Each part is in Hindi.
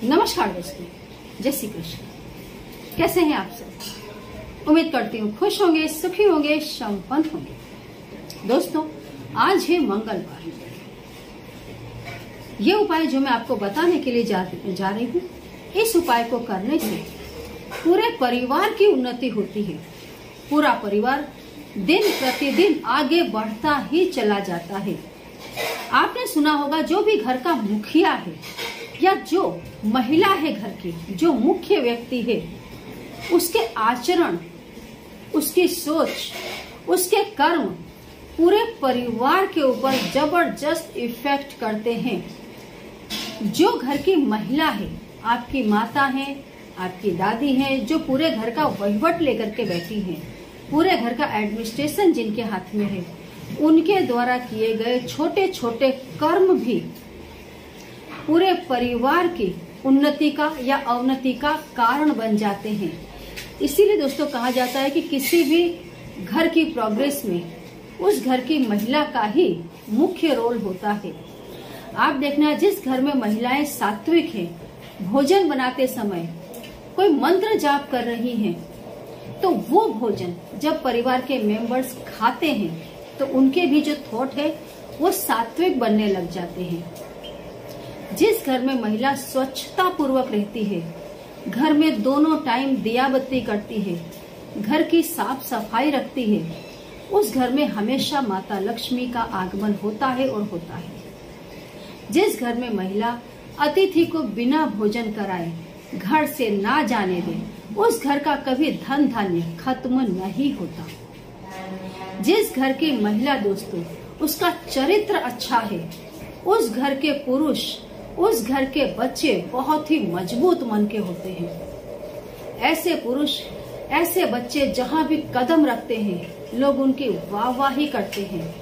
नमस्कार दोस्तों, जय श्री कृष्ण। कैसे हैं आप सब? उम्मीद करती हूँ खुश होंगे, सुखी होंगे, संपन्न होंगे। दोस्तों, आज है मंगलवार। ये उपाय जो मैं आपको बताने के लिए जा रही हूँ, इस उपाय को करने से पूरे परिवार की उन्नति होती है। पूरा परिवार दिन प्रतिदिन आगे बढ़ता ही चला जाता है। आपने सुना होगा, जो भी घर का मुखिया है या जो महिला है घर की, जो मुख्य व्यक्ति है, उसके आचरण, उसकी सोच, उसके कर्म पूरे परिवार के ऊपर जबरदस्त इफेक्ट करते हैं। जो घर की महिला है, आपकी माता है, आपकी दादी है, जो पूरे घर का वहीवट लेकर के बैठी है, पूरे घर का एडमिनिस्ट्रेशन जिनके हाथ में है, उनके द्वारा किए गए छोटे छोटे कर्म भी पूरे परिवार की उन्नति का या अवनति का कारण बन जाते हैं। इसीलिए दोस्तों कहा जाता है कि किसी भी घर की प्रोग्रेस में उस घर की महिला का ही मुख्य रोल होता है। आप देखना, जिस घर में महिलाएं सात्विक हैं, भोजन बनाते समय कोई मंत्र जाप कर रही हैं, तो वो भोजन जब परिवार के मेंबर्स खाते हैं तो उनके भी जो थॉट है वो सात्विक बनने लग जाते हैं। जिस घर में महिला स्वच्छता पूर्वक रहती है, घर में दोनों टाइम दिया बत्ती करती है, घर की साफ सफाई रखती है, उस घर में हमेशा माता लक्ष्मी का आगमन होता है और होता है। जिस घर में महिला अतिथि को बिना भोजन कराए घर से ना जाने दे, उस घर का कभी धन धान्य खत्म नहीं होता। जिस घर की महिला दोस्तों, उसका चरित्र अच्छा है, उस घर के पुरुष, उस घर के बच्चे बहुत ही मजबूत मन के होते हैं। ऐसे पुरुष, ऐसे बच्चे जहाँ भी कदम रखते हैं, लोग उनकी वाहवाही करते हैं।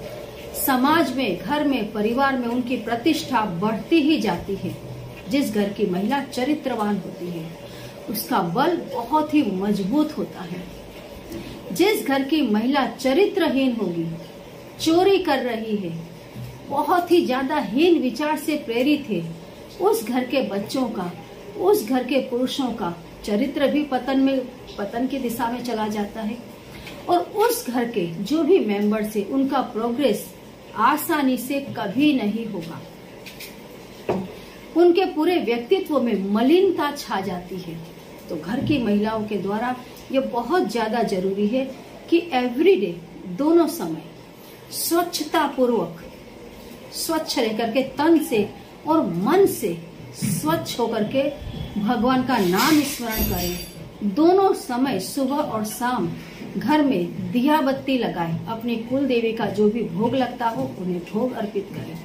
समाज में, घर में, परिवार में उनकी प्रतिष्ठा बढ़ती ही जाती है। जिस घर की महिला चरित्रवान होती है, उसका बल बहुत ही मजबूत होता है। जिस घर की महिला चरित्रहीन होगी, चोरी कर रही है, बहुत ही ज्यादा हीन विचार से प्रेरित है, उस घर के बच्चों का, उस घर के पुरुषों का चरित्र भी पतन की दिशा में चला जाता है। और उस घर के जो भी मेंबर्स है, उनका प्रोग्रेस आसानी से कभी नहीं होगा। उनके पूरे व्यक्तित्व में मलिनता छा जाती है। तो घर की महिलाओं के द्वारा ये बहुत ज्यादा जरूरी है कि एवरीडे, दोनों समय स्वच्छता पूर्वक, स्वच्छ रह करके तन से और मन से स्वच्छ होकर के भगवान का नाम स्मरण करें। दोनों समय सुबह और शाम घर में दिया बत्ती लगाएं। अपनी कुल देवी का जो भी भोग लगता हो उन्हें भोग अर्पित करें।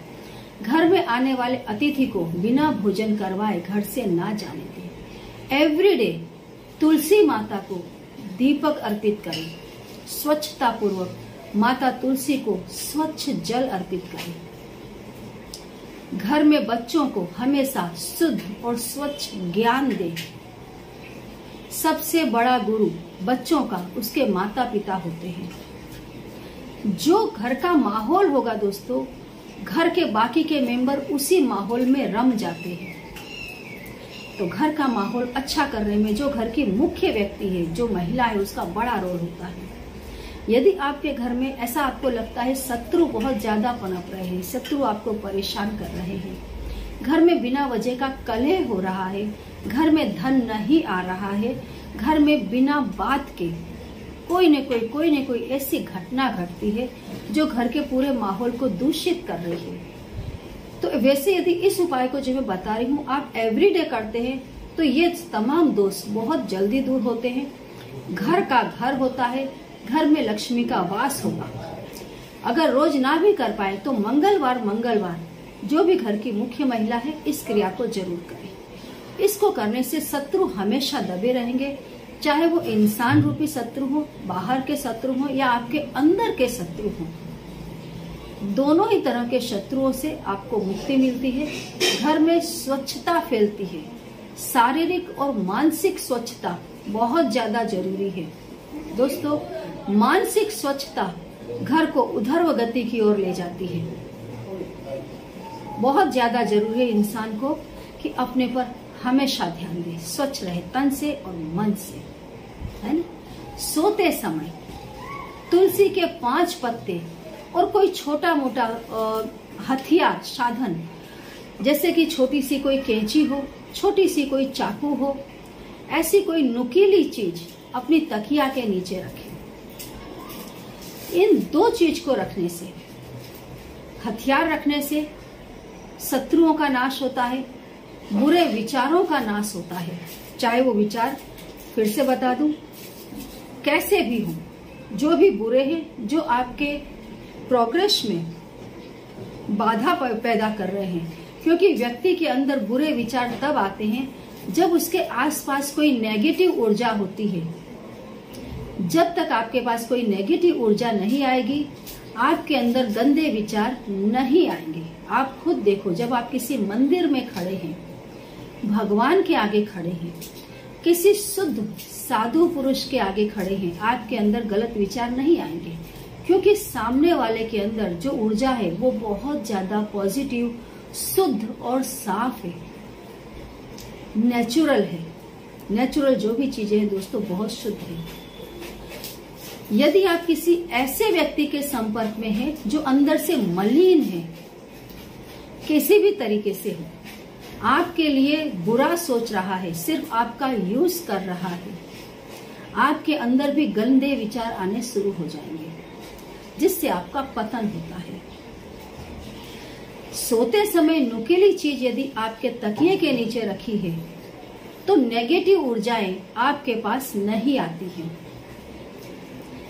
घर में आने वाले अतिथि को बिना भोजन करवाए घर से ना जाने दें। एवरीडे तुलसी माता को दीपक अर्पित करें। स्वच्छता पूर्वक माता तुलसी को स्वच्छ जल अर्पित करें। घर में बच्चों को हमेशा शुद्ध और स्वच्छ ज्ञान दें। सबसे बड़ा गुरु बच्चों का उसके माता पिता होते हैं। जो घर का माहौल होगा दोस्तों, घर के बाकी के मेंबर उसी माहौल में रम जाते हैं। तो घर का माहौल अच्छा करने में जो घर की मुख्य व्यक्ति है, जो महिला है, उसका बड़ा रोल होता है। यदि आपके घर में ऐसा आपको लगता है शत्रु बहुत ज्यादा पनप रहे हैं, शत्रु आपको परेशान कर रहे हैं, घर में बिना वजह का कलह हो रहा है, घर में धन नहीं आ रहा है, घर में बिना बात के कोई न कोई ऐसी घटना घटती है जो घर के पूरे माहौल को दूषित कर रही है। तो वैसे यदि इस उपाय को जो मैं बता रही हूँ आप एवरीडे करते हैं, तो ये तमाम दोष बहुत जल्दी दूर होते हैं। घर का घर होता है, घर में लक्ष्मी का वास होगा। अगर रोज ना भी कर पाए तो मंगलवार जो भी घर की मुख्य महिला है, इस क्रिया को जरूर करें। इसको करने से शत्रु हमेशा दबे रहेंगे, चाहे वो इंसान रूपी शत्रु हो, बाहर के शत्रु हो या आपके अंदर के शत्रु हो। दोनों ही तरह के शत्रुओं से आपको मुक्ति मिलती है। घर में स्वच्छता फैलती है। शारीरिक और मानसिक स्वच्छता बहुत ज्यादा जरूरी है दोस्तों। मानसिक स्वच्छता घर को ऊर्ध्व गति की ओर ले जाती है। बहुत ज्यादा जरूरी है इंसान को कि अपने पर हमेशा ध्यान दें, स्वच्छ रहे तन से और मन से, है ना। सोते समय तुलसी के 5 पत्ते और कोई छोटा मोटा हथियार साधन, जैसे कि छोटी सी कोई कैंची हो, छोटी सी कोई चाकू हो, ऐसी कोई नुकीली चीज अपनी तकिया के नीचे रखें। इन 2 चीज को रखने से, हथियार रखने से शत्रुओं का नाश होता है, बुरे विचारों का नाश होता है। चाहे वो विचार, फिर से बता दूं, कैसे भी हो, जो भी बुरे हैं, जो आपके प्रोग्रेस में बाधा पैदा कर रहे हैं, क्योंकि व्यक्ति के अंदर बुरे विचार तब आते हैं जब उसके आसपास कोई नेगेटिव ऊर्जा होती है। जब तक आपके पास कोई नेगेटिव ऊर्जा नहीं आएगी, आपके अंदर गंदे विचार नहीं आएंगे। आप खुद देखो, जब आप किसी मंदिर में खड़े हैं, भगवान के आगे खड़े हैं, किसी शुद्ध साधु पुरुष के आगे खड़े हैं, आपके अंदर गलत विचार नहीं आएंगे, क्योंकि सामने वाले के अंदर जो ऊर्जा है वो बहुत ज्यादा पॉजिटिव, शुद्ध और साफ है, नेचुरल है। नेचुरल जो भी चीजें हैं दोस्तों बहुत शुद्ध है। यदि आप किसी ऐसे व्यक्ति के संपर्क में हैं जो अंदर से मलिन है, किसी भी तरीके से हो, आपके लिए बुरा सोच रहा है, सिर्फ आपका यूज कर रहा है, आपके अंदर भी गंदे विचार आने शुरू हो जाएंगे, जिससे आपका पतन होता है। सोते समय नुकीली चीज यदि आपके तकिए के नीचे रखी है तो नेगेटिव ऊर्जाएं आपके पास नहीं आती हैं।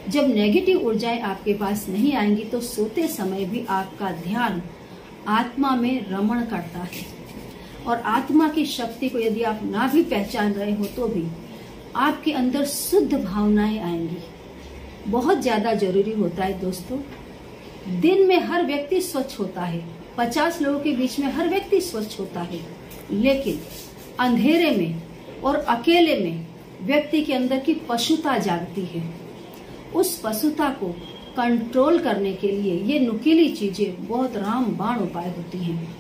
जब नेगेटिव ऊर्जाएं आपके पास नहीं आएंगी तो सोते समय भी आपका ध्यान आत्मा में रमण करता है, और आत्मा की शक्ति को यदि आप ना भी पहचान रहे हो तो भी आपके अंदर शुद्ध भावनाएं आएंगी। बहुत ज्यादा जरूरी होता है दोस्तों। दिन में हर व्यक्ति स्वच्छ होता है, 50 लोगों के बीच में हर व्यक्ति स्वच्छ होता है, लेकिन अंधेरे में और अकेले में व्यक्ति के अंदर की पशुता जागती है। उस पशुता को कंट्रोल करने के लिए ये नुकीली चीजें बहुत रामबाण उपाय होती हैं।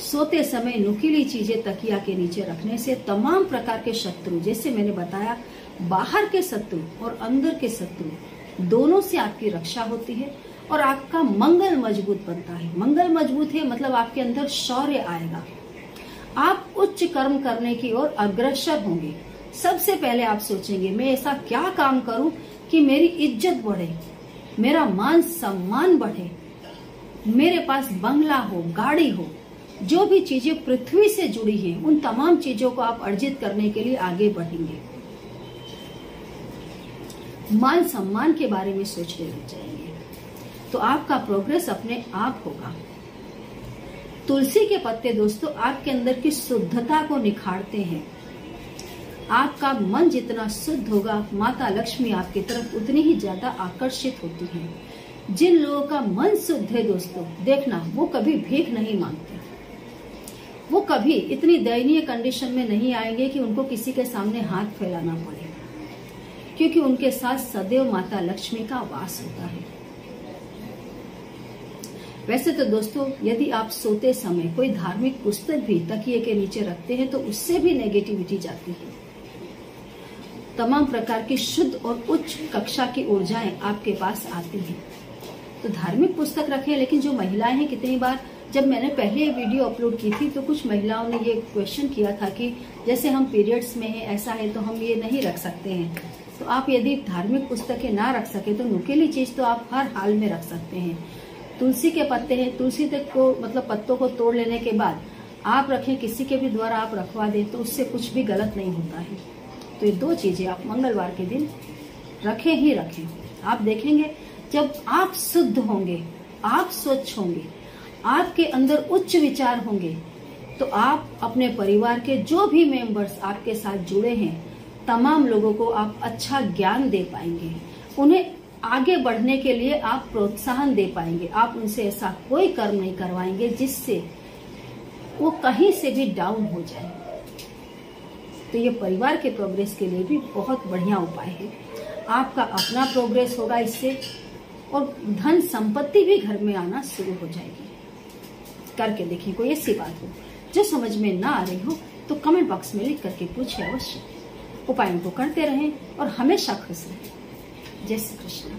सोते समय नुकीली चीजें तकिया के नीचे रखने से तमाम प्रकार के शत्रु, जैसे मैंने बताया, बाहर के शत्रु और अंदर के शत्रु दोनों से आपकी रक्षा होती है और आपका मंगल मजबूत बनता है। मंगल मजबूत है मतलब आपके अंदर शौर्य आएगा, आप उच्च कर्म करने की ओर अग्रसर होंगे। सबसे पहले आप सोचेंगे मैं ऐसा क्या काम करूं कि मेरी इज्जत बढ़े, मेरा मान सम्मान बढ़े, मेरे पास बंगला हो, गाड़ी हो, जो भी चीजें पृथ्वी से जुड़ी हैं उन तमाम चीजों को आप अर्जित करने के लिए आगे बढ़ेंगे। मान सम्मान के बारे में सोचने लग जाएंगे तो आपका प्रोग्रेस अपने आप होगा। तुलसी के पत्ते दोस्तों आपके अंदर की शुद्धता को निखारते हैं। आपका मन जितना शुद्ध होगा, माता लक्ष्मी आपकी तरफ उतनी ही ज्यादा आकर्षित होती हैं। जिन लोगों का मन शुद्ध है दोस्तों, देखना वो कभी भीख नहीं मांगते, वो कभी इतनी दयनीय कंडीशन में नहीं आएंगे कि उनको किसी के सामने हाथ फैलाना पड़े, क्योंकि उनके साथ सदैव माता लक्ष्मी का वास होता है। वैसे तो दोस्तों यदि आप सोते समय कोई धार्मिक पुस्तक भी तकिए के नीचे रखते हैं तो उससे भी नेगेटिविटी जाती है। तमाम प्रकार की शुद्ध और उच्च कक्षा की ऊर्जाएं आपके पास आती हैं। तो धार्मिक पुस्तक रखें, लेकिन जो महिलाएं हैं, कितनी बार जब मैंने पहले वीडियो अपलोड की थी तो कुछ महिलाओं ने ये क्वेश्चन किया था कि जैसे हम पीरियड्स में हैं, ऐसा है तो हम ये नहीं रख सकते हैं। तो आप यदि धार्मिक पुस्तकें ना रख सके तो नुकीली चीज तो आप हर हाल में रख सकते हैं। तुलसी के पत्ते हैं, तुलसी तक को मतलब पत्तों को तोड़ लेने के बाद आप रखें, किसी के भी द्वारा आप रखवा दें तो उससे कुछ भी गलत नहीं होता है। तो ये 2 चीजें आप मंगलवार के दिन रखें ही रखें। आप देखेंगे जब आप शुद्ध होंगे, आप स्वच्छ होंगे, आपके अंदर उच्च विचार होंगे, तो आप अपने परिवार के जो भी मेंबर्स आपके साथ जुड़े हैं तमाम लोगों को आप अच्छा ज्ञान दे पाएंगे, उन्हें आगे बढ़ने के लिए आप प्रोत्साहन दे पाएंगे। आप उनसे ऐसा कोई कर्म नहीं करवाएंगे जिससे वो कहीं से भी डाउन हो जाए। तो ये परिवार के प्रोग्रेस के लिए भी बहुत बढ़िया उपाय है। आपका अपना प्रोग्रेस होगा इससे, और धन संपत्ति भी घर में आना शुरू हो जाएगी। करके देखिए, कोई ऐसी बात हो जो समझ में ना आ रही हो तो कमेंट बॉक्स में लिख करके पूछिए अवश्य। उपायों को करते रहें और हमेशा खुश रहें। जय श्री कृष्ण।